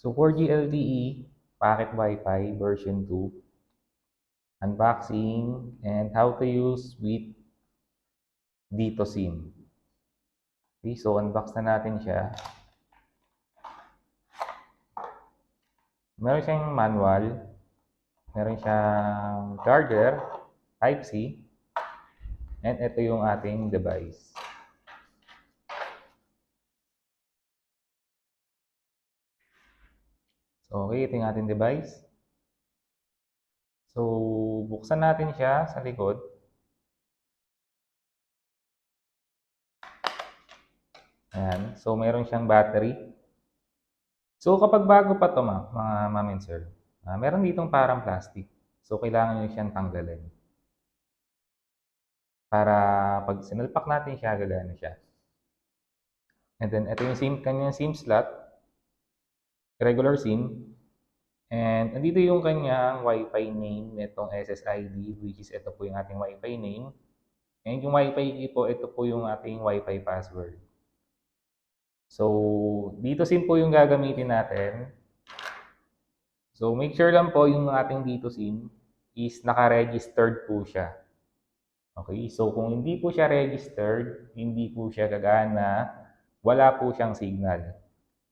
So 4G LTE, Packet Wi-Fi version 2, unboxing, and how to use with Dito SIM. Okay, so unbox na natin siya. Meron siyang manual, meron siyang charger, Type-C, and ito yung ating device. So, okay, ito yung ating device. So, buksan natin siya sa likod. Ayan. So, meron siyang battery. So, kapag bago pa ito, mga ma'am and sir, meron ditong parang plastic. So, kailangan nyo siyang tanggalin. Para pag sinalpak natin siya, gagana siya. And then, ito yung kanyang SIM slot. Regular SIM. And, andito yung kanyang Wi-Fi name nitong SSID, which is ito po yung ating Wi-Fi name. And yung Wi-Fi key po, ito po yung ating Wi-Fi password. So, dito SIM po yung gagamitin natin. So, make sure lang po yung ating dito SIM is naka-registered po siya. Okay, so kung hindi po siya registered, hindi po siya gagana, wala po siyang signal.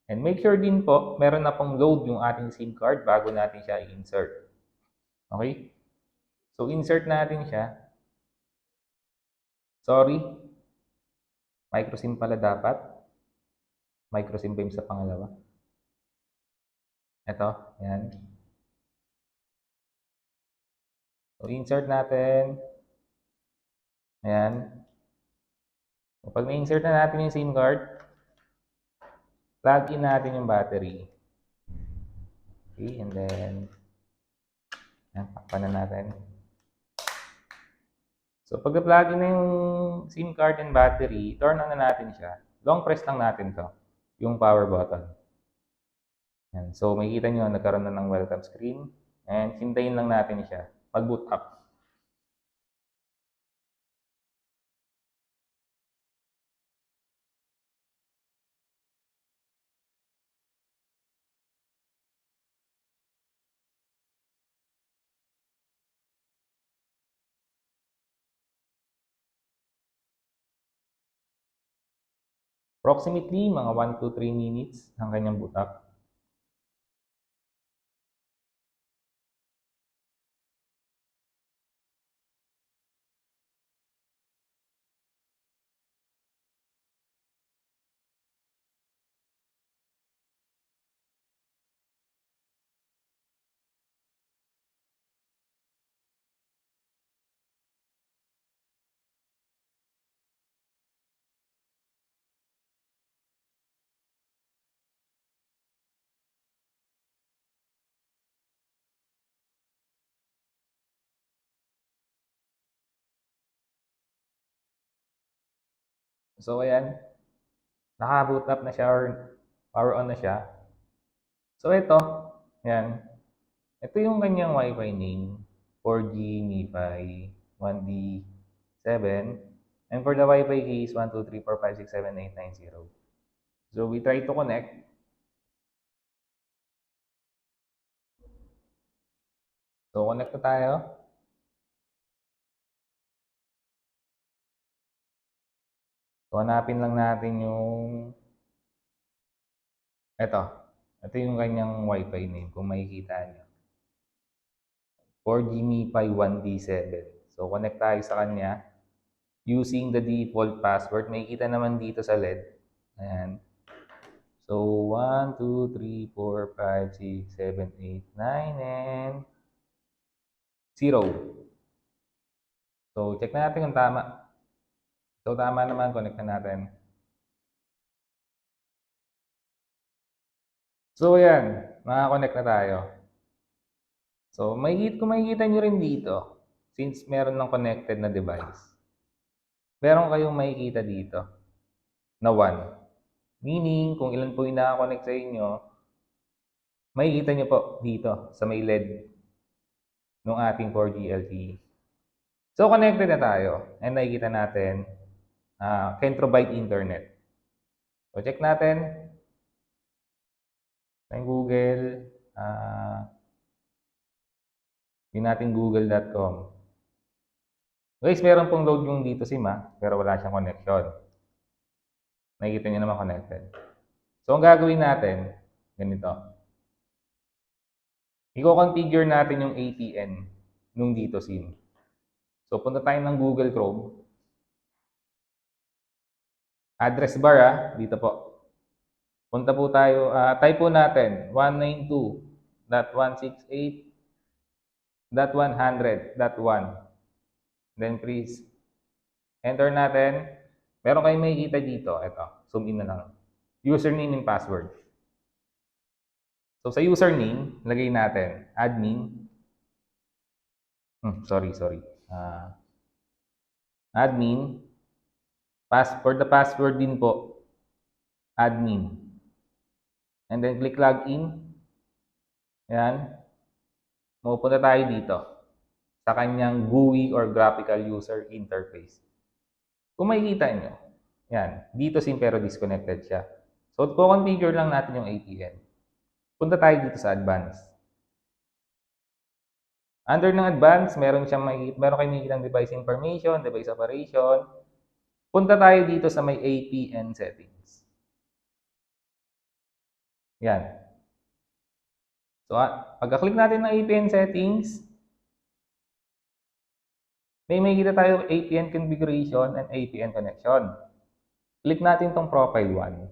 And make sure din po, meron na pong load yung ating SIM card bago natin siya i-insert. Okay? So, insert natin siya. Sorry, micro SIM pala dapat. Micro SIM pa yung sa pangalawa. Ito, yan. So, insert natin. Ayan. So, pag na-insert na natin yung SIM card, plug in natin yung battery. Okay, and then, yan, takpan na natin. So, pag na-plug in na yung SIM card and battery, turn on na natin siya. Long press lang natin to, yung power button. Yan. So, makikita nyo, nagkaroon na ng welcome screen. And hintayin lang natin siya pag-boot up. Approximately, mga 1 to 3 minutes ang kanyang boot up. So, ayan. Naka-boot up na siya or power on na siya. So, ito. Ayan. Ito yung kanyang Wi-Fi name. 4G MiFi 1D7. And for the Wi-Fi key is 1, 2, 3, 4, 5, 6, 7, 8, 9, 0. So, we try to connect. So, connect na tayo. So, hanapin lang natin yung ito. Ito yung kanyang Wi-Fi name kung makikita nyo. 4G MiFi 1D7. So, connect tayo sa kanya using the default password. Makikita naman dito sa LED. Ayan. So, 1, 2, 3, 4, 5, 6, 7, 8, 9, and 0. So, check na natin kung tama. So, tama naman. Connect na natin. So, ayan. Nakakonect na tayo. So, kung makikita nyo rin dito, since meron ng connected na device, meron kayong makikita dito na 1. Meaning, kung ilan po yung nakakonect sa inyo, makikita nyo po dito sa may LED ng ating 4G LTE. So, connected na tayo. And nakikita natin, can provide internet. So, check natin. Tayong Google, yun natin google.com. Guys, meron pong load yung dito SIM pero wala siyang connection. Nakikita niyo naman connected. So, ang gagawin natin, ganito. I-configure natin yung APN nung dito SIM. So, punta tayo ng Google Chrome. Address bar dito po. Punta po tayo, type po natin 192.168.100.1. Then please enter natin. Meron kayong makikita dito. Ito, zoom in na lang. Username and password. So sa username, lagay natin admin. Sorry. Admin. For the password din po, admin. And then click login. Ayan. Mapupunta tayo dito sa kanyang GUI or Graphical User Interface. Kung makikita nyo, yan, dito SIM pero disconnected siya. So, configure lang natin yung APN. Punta tayo dito sa Advanced. Under ng Advanced, meron kayong makikitang device information, device operation. Punta tayo dito sa may APN settings. Yan. So, pagka-click natin ng APN settings, may makikita tayo APN configuration and APN connection. Click natin tong profile 1.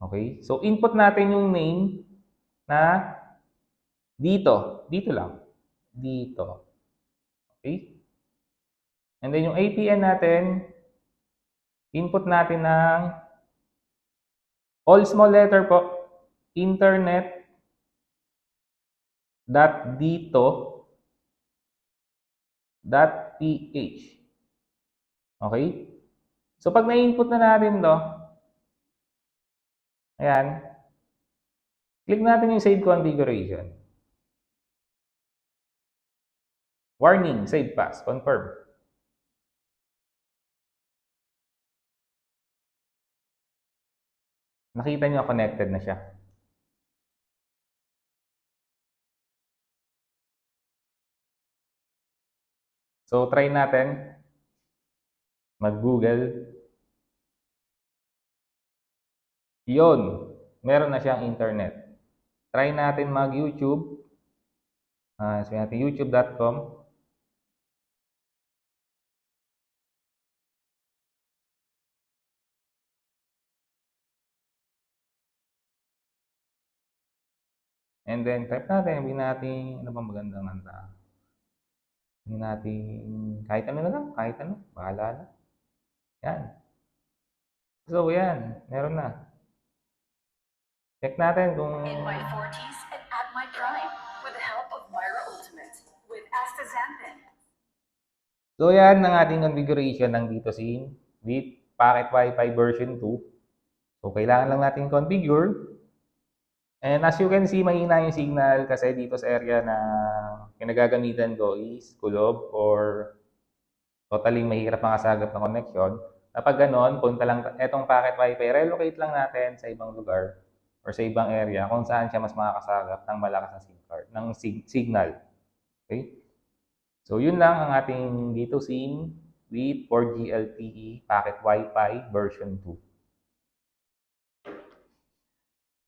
Okay? So, input natin yung name na dito lang. Dito. Okay? And then yung APN natin, input natin ng all small letter po, internet.dito.ph. Okay? So, pag na-input na natin to, ayan, click natin yung Save Configuration. Warning, Save Pass, confirm. Nakita nyo, connected na siya. So, try natin mag-Google. Yun, meron na siyang internet. Try natin mag-YouTube. Sabi natin youtube.com. And then, type natin, sabihin natin, ano bang magandang nanta? Sabihin natin, kahit ano na lang, kahit ano, bahala na. Yan. So, yan, meron na. Check natin kung... In my 40s and at my prime, with the help of Myra Ultimate, with astaxanthin. So, yan ang ating configuration ng dito SIM with Pocket Wi-Fi version 2. So, kailangan lang natin configure. And as you can see, mahina yung signal kasi dito sa area na pinagagamitan ko is Kulob or totally mahirap makasagap ng connection. Kapag ganon, punta lang etong Pocket Wi-Fi, relocate lang natin sa ibang lugar or sa ibang area kung saan siya mas makakasagap ng malakas na SIM card, ng signal. Okay? So, yun lang ang ating dito SIM with 4G LTE Pocket Wi-Fi version 2.